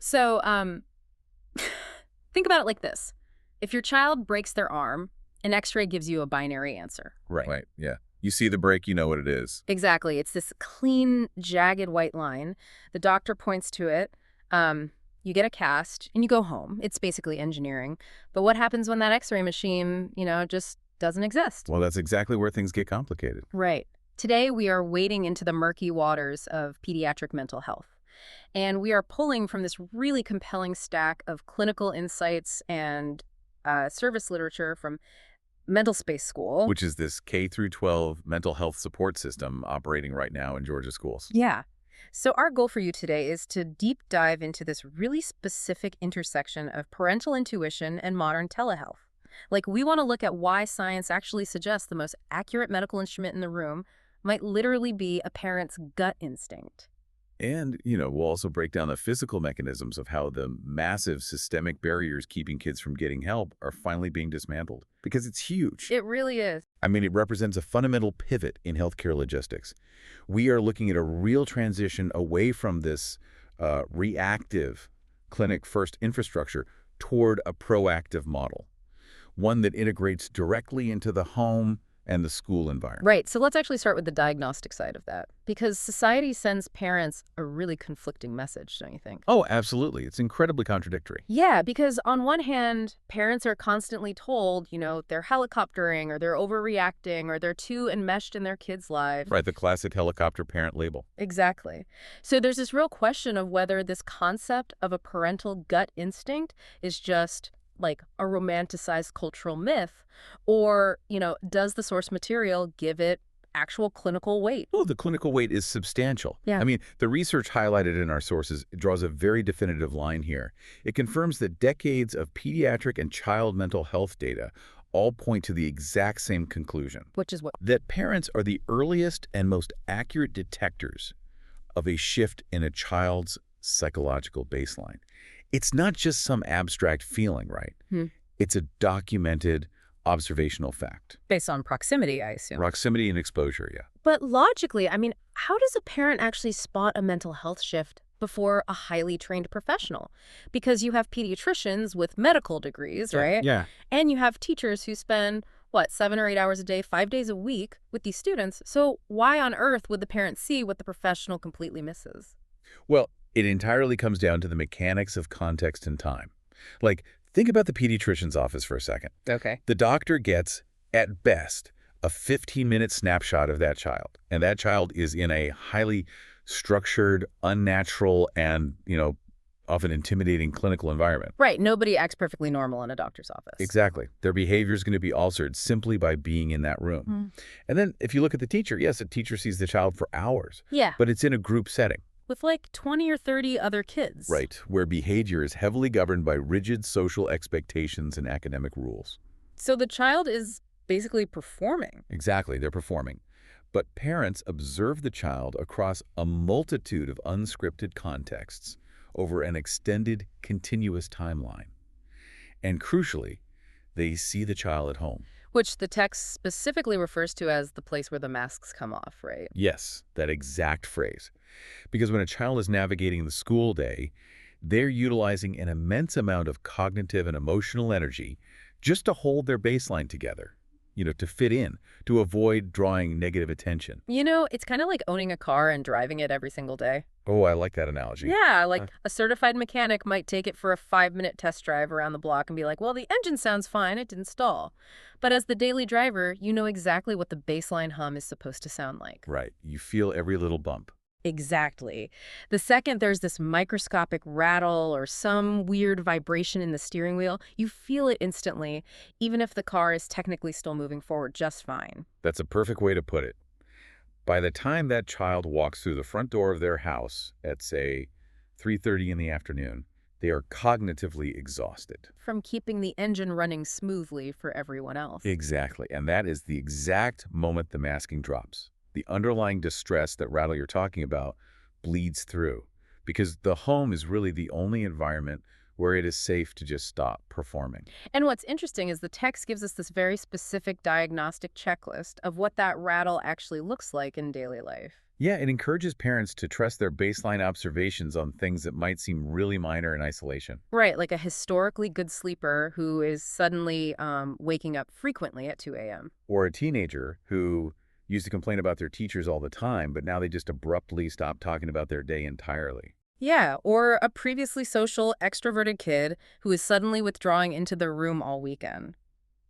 So, think about it like this. If your child breaks their arm, an X-ray gives you a binary answer. Right. Yeah. You see the break, you know what it is. Exactly. It's this clean, jagged white line. The doctor points to it. You get a cast, and you go home. It's basically engineering. But what happens when that X-ray machine, just doesn't exist? Well, that's exactly where things get complicated. Right. Today, we are wading into the murky waters of pediatric mental health. And we are pulling from this really compelling stack of clinical insights and service literature from MentalSpace School. Which is this K-12 mental health support system operating right now in Georgia schools. Yeah. So our goal for you today is to deep dive into this really specific intersection of parental intuition and modern telehealth. Like, we want to look at why science actually suggests the most accurate medical instrument in the room might literally be a parent's gut instinct. And, we'll also break down the physical mechanisms of how the massive systemic barriers keeping kids from getting help are finally being dismantled. Because it's huge. It really is. I mean, it represents a fundamental pivot in healthcare logistics. We are looking at a real transition away from this reactive clinic-first infrastructure toward a proactive model, one that integrates directly into the home and the school environment. Right. So let's actually start with the diagnostic side of that, because society sends parents a really conflicting message, don't you think? Oh, absolutely. It's incredibly contradictory. Yeah, because on one hand, parents are constantly told, they're helicoptering or they're overreacting or they're too enmeshed in their kids' lives. Right, the classic helicopter parent label. Exactly. So there's this real question of whether this concept of a parental gut instinct is just like a romanticized cultural myth, or, does the source material give it actual clinical weight? Oh, the clinical weight is substantial. Yeah. I mean, the research highlighted in our sources draws a very definitive line here. It confirms that decades of pediatric and child mental health data all point to the exact same conclusion. Which is what? That parents are the earliest and most accurate detectors of a shift in a child's psychological baseline. It's not just some abstract feeling, right? It's a documented observational fact. Based on proximity, I assume. Proximity and exposure, yeah. But logically, how does a parent actually spot a mental health shift before a highly trained professional? Because you have pediatricians with medical degrees, right? Yeah. And you have teachers who spend, 7 or 8 hours a day, 5 days a week with these students. So why on earth would the parent see what the professional completely misses? Well, it entirely comes down to the mechanics of context and time. Like, think about the pediatrician's office for a second. Okay. The doctor gets, at best, a 15-minute snapshot of that child. And that child is in a highly structured, unnatural, and, often intimidating clinical environment. Right. Nobody acts perfectly normal in a doctor's office. Exactly. Their behavior is going to be altered simply by being in that room. And then if you look at the teacher, yes, a teacher sees the child for hours. Yeah. But it's in a group setting. With 20 or 30 other kids. Right, where behavior is heavily governed by rigid social expectations and academic rules. So the child is basically performing. Exactly, they're performing. But parents observe the child across a multitude of unscripted contexts over an extended, continuous timeline. And crucially, they see the child at home. Which the text specifically refers to as the place where the masks come off, right? Yes, that exact phrase. Because when a child is navigating the school day, they're utilizing an immense amount of cognitive and emotional energy just to hold their baseline together, to fit in, to avoid drawing negative attention. It's kind of like owning a car and driving it every single day. Oh, I like that analogy. Yeah, like a certified mechanic might take it for a 5-minute test drive around the block and be like, well, the engine sounds fine, it didn't stall. But as the daily driver, you know exactly what the baseline hum is supposed to sound like. Right. You feel every little bump. Exactly. The second there's this microscopic rattle or some weird vibration in the steering wheel, you feel it instantly, even if the car is technically still moving forward just fine. That's a perfect way to put it. By the time that child walks through the front door of their house at, say, 3:30 in the afternoon, they are cognitively exhausted. From keeping the engine running smoothly for everyone else. Exactly. And that is the exact moment the masking drops. The underlying distress that rattle you're talking about bleeds through, because the home is really the only environment where it is safe to just stop performing. And what's interesting is the text gives us this very specific diagnostic checklist of what that rattle actually looks like in daily life. Yeah, it encourages parents to trust their baseline observations on things that might seem really minor in isolation. Right, like a historically good sleeper who is suddenly waking up frequently at 2 a.m. Or a teenager who used to complain about their teachers all the time, but now they just abruptly stop talking about their day entirely. Yeah, or a previously social, extroverted kid who is suddenly withdrawing into their room all weekend.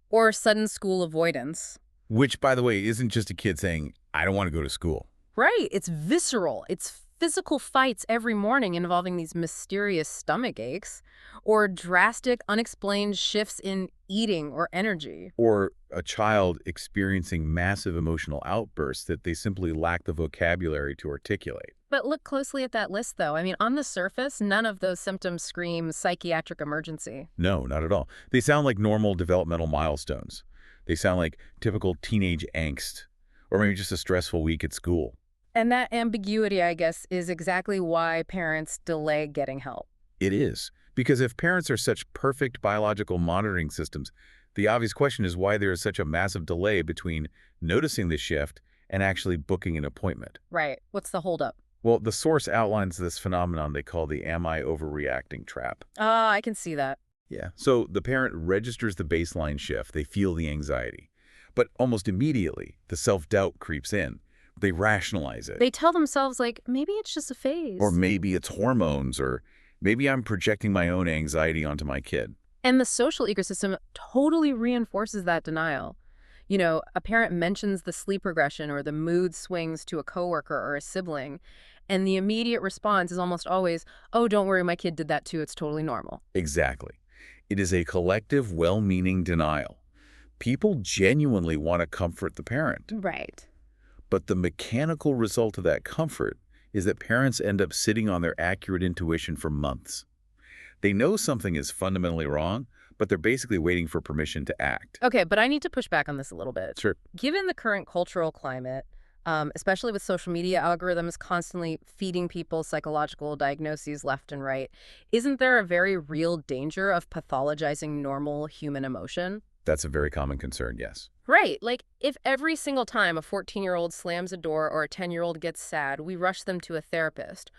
Or sudden school avoidance. Which, by the way, isn't just a kid saying, I don't want to go to school. Right, it's visceral. It's physical fights every morning involving these mysterious stomach aches or drastic, unexplained shifts in eating or energy. Or a child experiencing massive emotional outbursts that they simply lack the vocabulary to articulate. But look closely at that list, though. I mean, on the surface, none of those symptoms scream psychiatric emergency. No, not at all. They sound like normal developmental milestones. They sound like typical teenage angst, or maybe just a stressful week at school. And that ambiguity, I guess, is exactly why parents delay getting help. It is. Because if parents are such perfect biological monitoring systems, the obvious question is why there is such a massive delay between noticing the shift and actually booking an appointment. Right. What's the holdup? Well, the source outlines this phenomenon they call the am I overreacting trap. Ah, I can see that. Yeah. So the parent registers the baseline shift. They feel the anxiety. But almost immediately, the self-doubt creeps in. They rationalize it. They tell themselves, like, maybe it's just a phase. Or maybe it's hormones, or maybe I'm projecting my own anxiety onto my kid. And the social ecosystem totally reinforces that denial. You know, a parent mentions the sleep regression or the mood swings to a coworker or a sibling, and the immediate response is almost always, oh, don't worry, my kid did that too. It's totally normal. Exactly. It is a collective, well-meaning denial. People genuinely want to comfort the parent. Right. But the mechanical result of that comfort is that parents end up sitting on their accurate intuition for months. They know something is fundamentally wrong, but they're basically waiting for permission to act. Okay, but I need to push back on this a little bit. Sure. Given the current cultural climate, especially with social media algorithms constantly feeding people psychological diagnoses left and right, isn't there a very real danger of pathologizing normal human emotion? That's a very common concern, yes. Right. Like, if every single time a 14-year-old slams a door or a 10-year-old gets sad, we rush them to a therapist,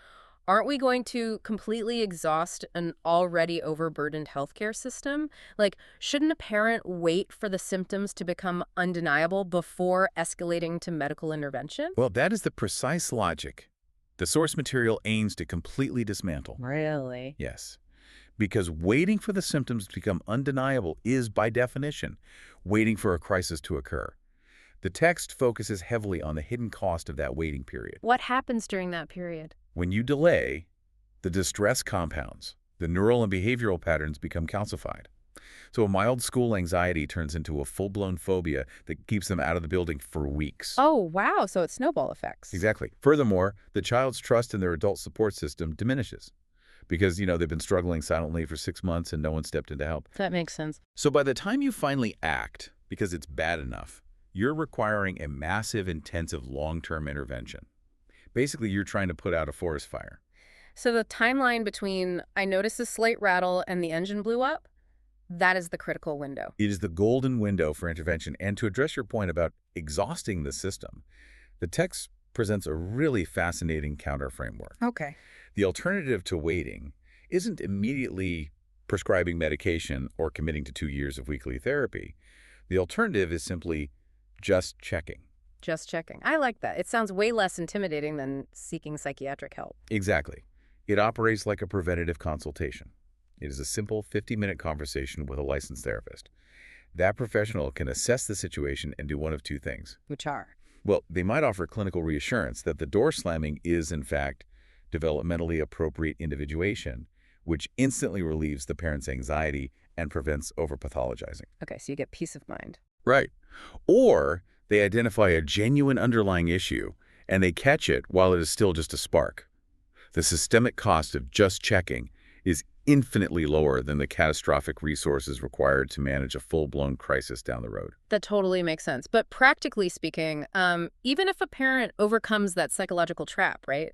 aren't we going to completely exhaust an already overburdened healthcare system? Like, shouldn't a parent wait for the symptoms to become undeniable before escalating to medical intervention? Well, that is the precise logic the source material aims to completely dismantle. Really? Yes. Because waiting for the symptoms to become undeniable is, by definition, waiting for a crisis to occur. The text focuses heavily on the hidden cost of that waiting period. What happens during that period? When you delay, the distress compounds. The neural and behavioral patterns become calcified. So a mild school anxiety turns into a full-blown phobia that keeps them out of the building for weeks. Oh, wow. So it's snowball effects. Exactly. Furthermore, the child's trust in their adult support system diminishes because, they've been struggling silently for 6 months and no one stepped in to help. That makes sense. So by the time you finally act, because it's bad enough, you're requiring a massive, intensive, long-term intervention. Basically, you're trying to put out a forest fire. So the timeline between I noticed a slight rattle and the engine blew up, that is the critical window. It is the golden window for intervention. And to address your point about exhausting the system, the text presents a really fascinating counter-framework. Okay. The alternative to waiting isn't immediately prescribing medication or committing to 2 years of weekly therapy. The alternative is simply just checking. Just checking. I like that. It sounds way less intimidating than seeking psychiatric help. Exactly. It operates like a preventative consultation. It is a simple 50-minute conversation with a licensed therapist. That professional can assess the situation and do one of two things. Which are? Well, they might offer clinical reassurance that the door slamming is, in fact, developmentally appropriate individuation, which instantly relieves the parent's anxiety and prevents overpathologizing. Okay, so you get peace of mind. Right. Or they identify a genuine underlying issue and they catch it while it is still just a spark. The systemic cost of just checking is infinitely lower than the catastrophic resources required to manage a full-blown crisis down the road. That totally makes sense. But practically speaking, even if a parent overcomes that psychological trap, right,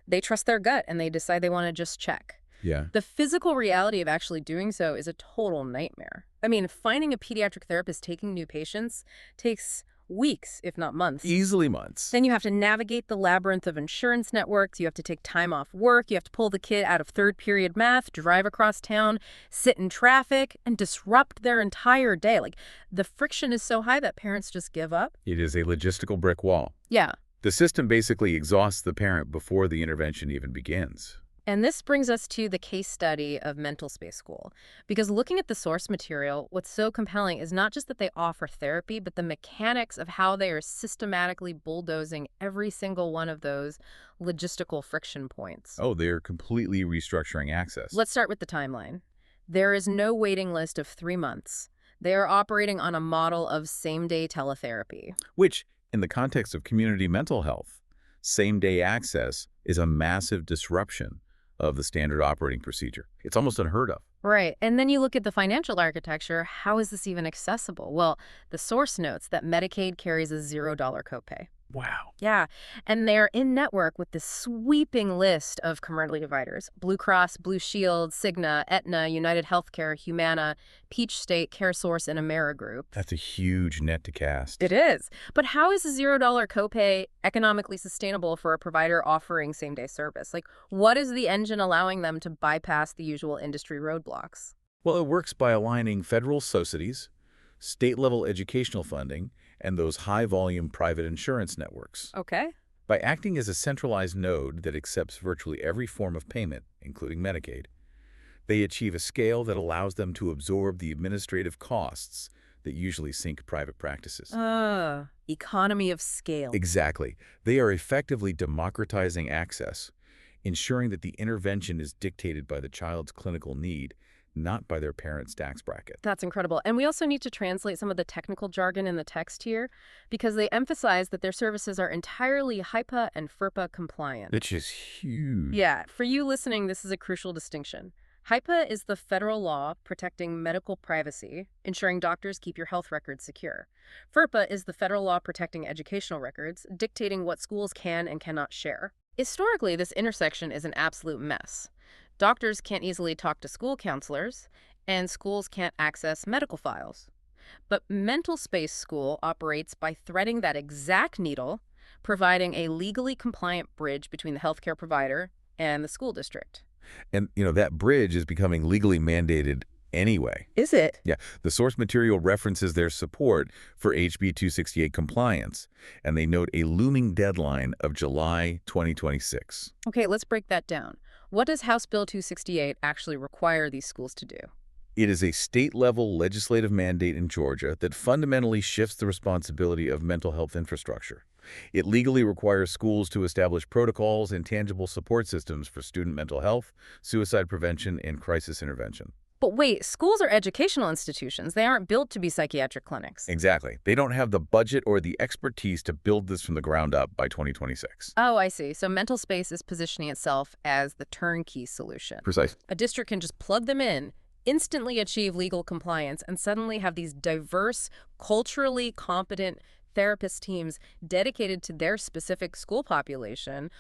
they trust their gut and they decide they want to just check. Yeah. The physical reality of actually doing so is a total nightmare. I mean, finding a pediatric therapist taking new patients takes weeks, if not months. Easily months. Then you have to navigate the labyrinth of insurance networks. You have to take time off work. You have to pull the kid out of third period math, drive across town, sit in traffic, and disrupt their entire day. Like, the friction is so high that parents just give up. It is a logistical brick wall. Yeah. The system basically exhausts the parent before the intervention even begins. And this brings us to the case study of MentalSpace School. Because looking at the source material, what's so compelling is not just that they offer therapy, but the mechanics of how they are systematically bulldozing every single one of those logistical friction points. Oh, they're completely restructuring access. Let's start with the timeline. There is no waiting list of 3 months. They are operating on a model of same-day teletherapy. Which, in the context of community mental health, same-day access is a massive disruption of the standard operating procedure. It's almost unheard of. Right. And then you look at the financial architecture. How is this even accessible? Well, the source notes that Medicaid carries a $0 copay. Wow. Yeah. And they're in network with this sweeping list of commercial providers: Blue Cross, Blue Shield, Cigna, Aetna, United Healthcare, Humana, Peach State, CareSource, and Amerigroup. That's a huge net to cast. It is. But how is a $0 copay economically sustainable for a provider offering same-day service? Like, what is the engine allowing them to bypass the usual industry roadblocks? Well, it works by aligning federal subsidies, state-level educational funding, and those high-volume private insurance networks. Okay. By acting as a centralized node that accepts virtually every form of payment, including Medicaid, they achieve a scale that allows them to absorb the administrative costs that usually sink private practices. Economy of scale. Exactly. They are effectively democratizing access, ensuring that the intervention is dictated by the child's clinical need, not by their parent's tax bracket. That's incredible. And we also need to translate some of the technical jargon in the text here, because they emphasize that their services are entirely HIPAA and FERPA compliant. Which is huge. Yeah, for you listening, this is a crucial distinction. HIPAA is the federal law protecting medical privacy, ensuring doctors keep your health records secure. FERPA is the federal law protecting educational records, dictating what schools can and cannot share. Historically, this intersection is an absolute mess. Doctors can't easily talk to school counselors, and schools can't access medical files. But MentalSpace School operates by threading that exact needle, providing a legally compliant bridge between the healthcare provider and the school district. And, that bridge is becoming legally mandated anyway. Is it? Yeah, the source material references their support for HB 268 compliance, and they note a looming deadline of July 2026. Okay, let's break that down. What does House Bill 268 actually require these schools to do? It is a state-level legislative mandate in Georgia that fundamentally shifts the responsibility of mental health infrastructure. It legally requires schools to establish protocols and tangible support systems for student mental health, suicide prevention, and crisis intervention. But wait, schools are educational institutions. They aren't built to be psychiatric clinics. Exactly. They don't have the budget or the expertise to build this from the ground up by 2026. Oh, I see. So MentalSpace is positioning itself as the turnkey solution. Precise. A district can just plug them in, instantly achieve legal compliance, and suddenly have these diverse, culturally competent therapist teams dedicated to their specific school population,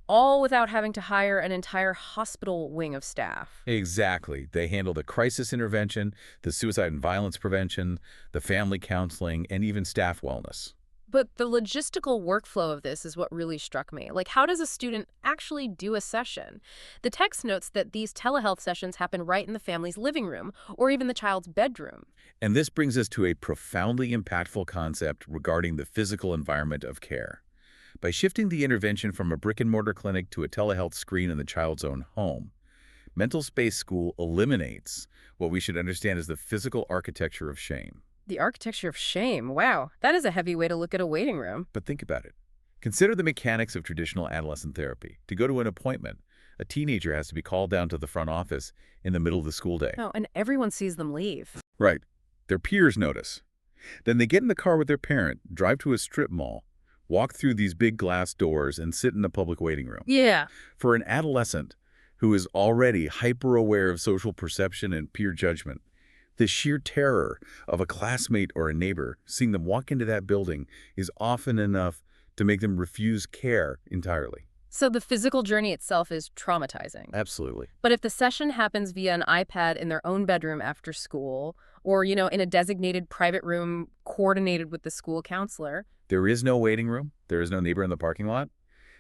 all without having to hire an entire hospital wing of staff. Exactly. They handle the crisis intervention, the suicide and violence prevention, the family counseling, and even staff wellness. But the logistical workflow of this is what really struck me. Like, how does a student actually do a session? The text notes that these telehealth sessions happen right in the family's living room or even the child's bedroom. And this brings us to a profoundly impactful concept regarding the physical environment of care. By shifting the intervention from a brick-and-mortar clinic to a telehealth screen in the child's own home, MentalSpace School eliminates what we should understand as the physical architecture of shame. The architecture of shame. Wow, that is a heavy way to look at a waiting room. But think about it. Consider the mechanics of traditional adolescent therapy. To go to an appointment, a teenager has to be called down to the front office in the middle of the school day. Oh, and everyone sees them leave. Right. Their peers notice. Then they get in the car with their parent, drive to a strip mall, walk through these big glass doors, and sit in a public waiting room. Yeah. For an adolescent who is already hyper-aware of social perception and peer judgment, the sheer terror of a classmate or a neighbor seeing them walk into that building is often enough to make them refuse care entirely. So the physical journey itself is traumatizing. Absolutely. But if the session happens via an iPad in their own bedroom after school, or, in a designated private room coordinated with the school counselor. There is no waiting room. There is no neighbor in the parking lot.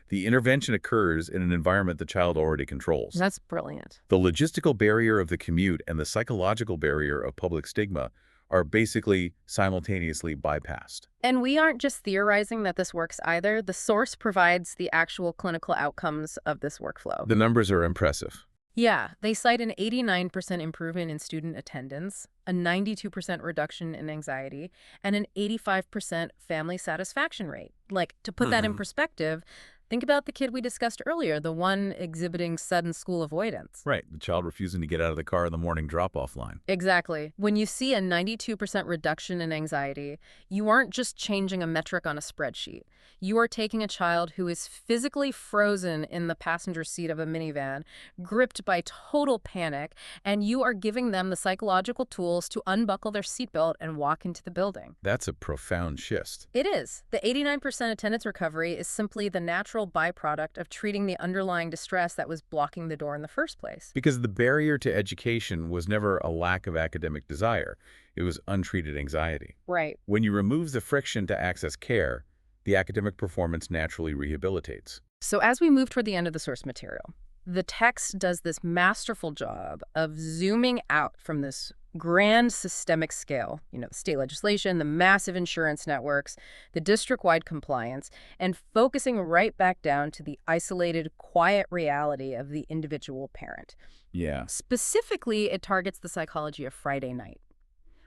The intervention occurs in an environment the child already controls. That's brilliant. The logistical barrier of the commute and the psychological barrier of public stigma are basically simultaneously bypassed. And we aren't just theorizing that this works either. The source provides the actual clinical outcomes of this workflow. The numbers are impressive. Yeah, they cite an 89% improvement in student attendance, a 92% reduction in anxiety, and an 85% family satisfaction rate. Like, to put that in perspective, think about the kid we discussed earlier, the one exhibiting sudden school avoidance. Right, the child refusing to get out of the car in the morning drop-off line. Exactly. When you see a 92% reduction in anxiety, you aren't just changing a metric on a spreadsheet. You are taking a child who is physically frozen in the passenger seat of a minivan, gripped by total panic, and you are giving them the psychological tools to unbuckle their seatbelt and walk into the building. That's a profound shift. It is. The 89% attendance recovery is simply the natural byproduct of treating the underlying distress that was blocking the door in the first place. Because the barrier to education was never a lack of academic desire. It was untreated anxiety. Right. When you remove the friction to access care, the academic performance naturally rehabilitates. So as we move toward the end of the source material, the text does this masterful job of zooming out from this grand systemic scale, the state legislation, the massive insurance networks, the district-wide compliance, and focusing right back down to the isolated, quiet reality of the individual parent. Yeah. Specifically, it targets the psychology of Friday night,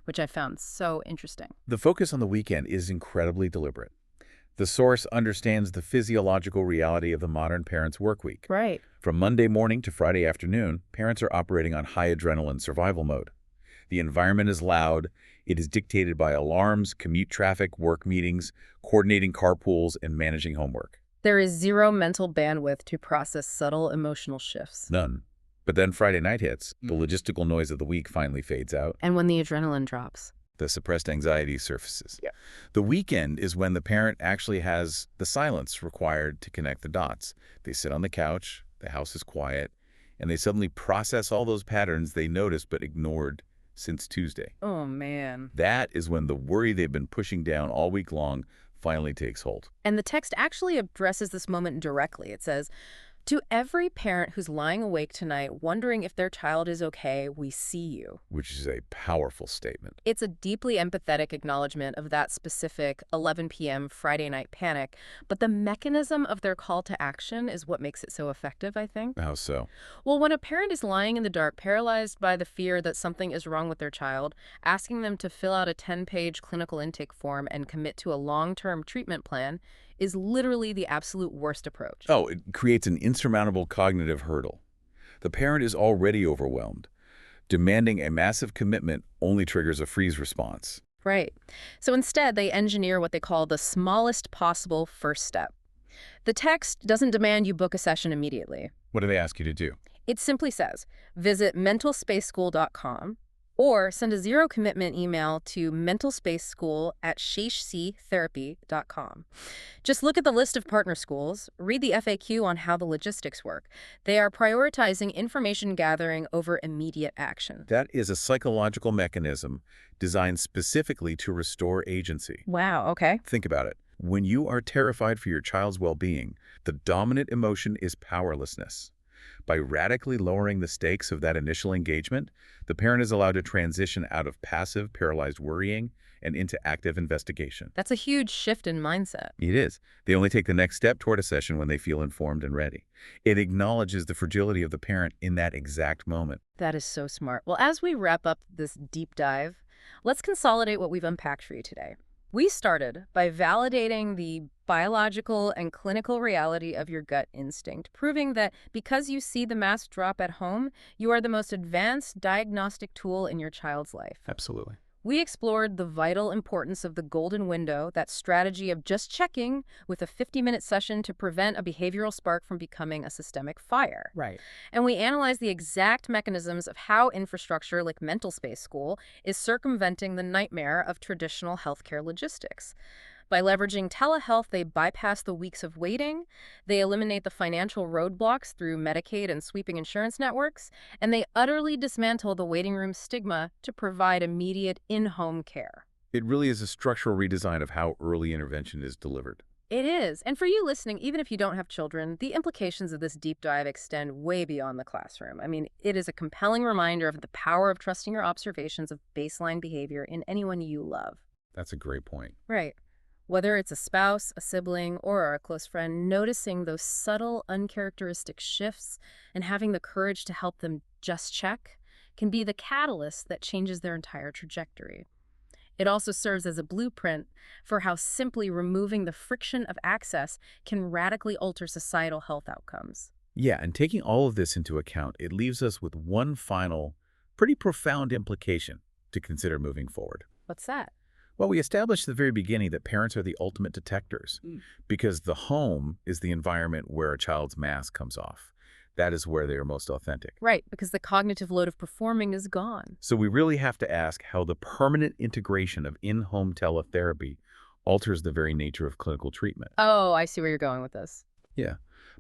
which I found so interesting. The focus on the weekend is incredibly deliberate. The source understands the physiological reality of the modern parent's work week. Right. From Monday morning to Friday afternoon, parents are operating on high adrenaline survival mode. The environment is loud. It is dictated by alarms, commute traffic, work meetings, coordinating carpools, and managing homework. There is zero mental bandwidth to process subtle emotional shifts. None. But then Friday night hits. The logistical noise of the week finally fades out. And when the adrenaline drops. The suppressed anxiety surfaces. Yeah. The weekend is when the parent actually has the silence required to connect the dots. They sit on the couch, the house is quiet, and they suddenly process all those patterns they noticed but ignored since Tuesday. Oh, man. That is when the worry they've been pushing down all week long finally takes hold. And the text actually addresses this moment directly. It says, "To every parent who's lying awake tonight wondering if their child is okay, we see you." Which is a powerful statement. It's a deeply empathetic acknowledgement of that specific 11 p.m. Friday night panic, but the mechanism of their call to action is what makes it so effective, I think. How so? Well, when a parent is lying in the dark, paralyzed by the fear that something is wrong with their child, asking them to fill out a 10-page clinical intake form and commit to a long-term treatment plan is literally the absolute worst approach. Oh, it creates an insurmountable cognitive hurdle. The parent is already overwhelmed. Demanding a massive commitment only triggers a freeze response. Right. So instead, they engineer what they call the smallest possible first step. The text doesn't demand you book a session immediately. What do they ask you to do? It simply says, visit MentalSpaceSchool.com or send a zero-commitment email to mentalspaceschool@sheshctherapy.com. Just look at the list of partner schools, read the FAQ on how the logistics work. They are prioritizing information gathering over immediate action. That is a psychological mechanism designed specifically to restore agency. Wow, okay. Think about it. When you are terrified for your child's well-being, the dominant emotion is powerlessness. By radically lowering the stakes of that initial engagement, the parent is allowed to transition out of passive, paralyzed worrying and into active investigation. That's a huge shift in mindset. It is. They only take the next step toward a session when they feel informed and ready. It acknowledges the fragility of the parent in that exact moment. That is so smart. Well, as we wrap up this deep dive, let's consolidate what we've unpacked for you today. We started by validating the biological and clinical reality of your gut instinct, proving that because you see the mask drop at home, you are the most advanced diagnostic tool in your child's life. Absolutely. We explored the vital importance of the golden window, that strategy of just checking with a 50-minute session to prevent a behavioral spark from becoming a systemic fire. Right. And we analyzed the exact mechanisms of how infrastructure like MentalSpace School is circumventing the nightmare of traditional healthcare logistics. By leveraging telehealth, they bypass the weeks of waiting, they eliminate the financial roadblocks through Medicaid and sweeping insurance networks, and they utterly dismantle the waiting room stigma to provide immediate in-home care. It really is a structural redesign of how early intervention is delivered. It is. And for you listening, even if you don't have children, the implications of this deep dive extend way beyond the classroom. I mean, it is a compelling reminder of the power of trusting your observations of baseline behavior in anyone you love. That's a great point. Right. Whether it's a spouse, a sibling, or a close friend, noticing those subtle, uncharacteristic shifts and having the courage to help them just check can be the catalyst that changes their entire trajectory. It also serves as a blueprint for how simply removing the friction of access can radically alter societal health outcomes. Yeah, and taking all of this into account, it leaves us with one final, pretty profound implication to consider moving forward. What's that? Well, we established at the very beginning that parents are the ultimate detectors because the home is the environment where a child's mask comes off. That is where they are most authentic. Right, because the cognitive load of performing is gone. So we really have to ask how the permanent integration of in-home teletherapy alters the very nature of clinical treatment. Oh, I see where you're going with this. Yeah.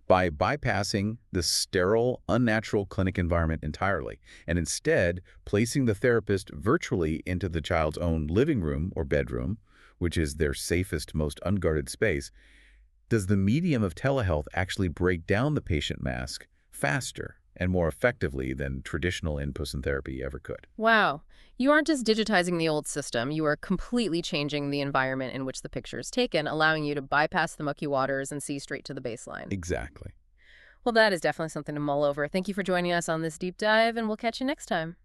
By bypassing the sterile, unnatural clinic environment entirely, and instead placing the therapist virtually into the child's own living room or bedroom, which is their safest, most unguarded space, does the medium of telehealth actually break down the patient mask faster and more effectively than traditional in-person therapy ever could? Wow. You aren't just digitizing the old system, you are completely changing the environment in which the picture is taken, allowing you to bypass the mucky waters and see straight to the baseline. Exactly. Well, that is definitely something to mull over. Thank you for joining us on this deep dive, and we'll catch you next time.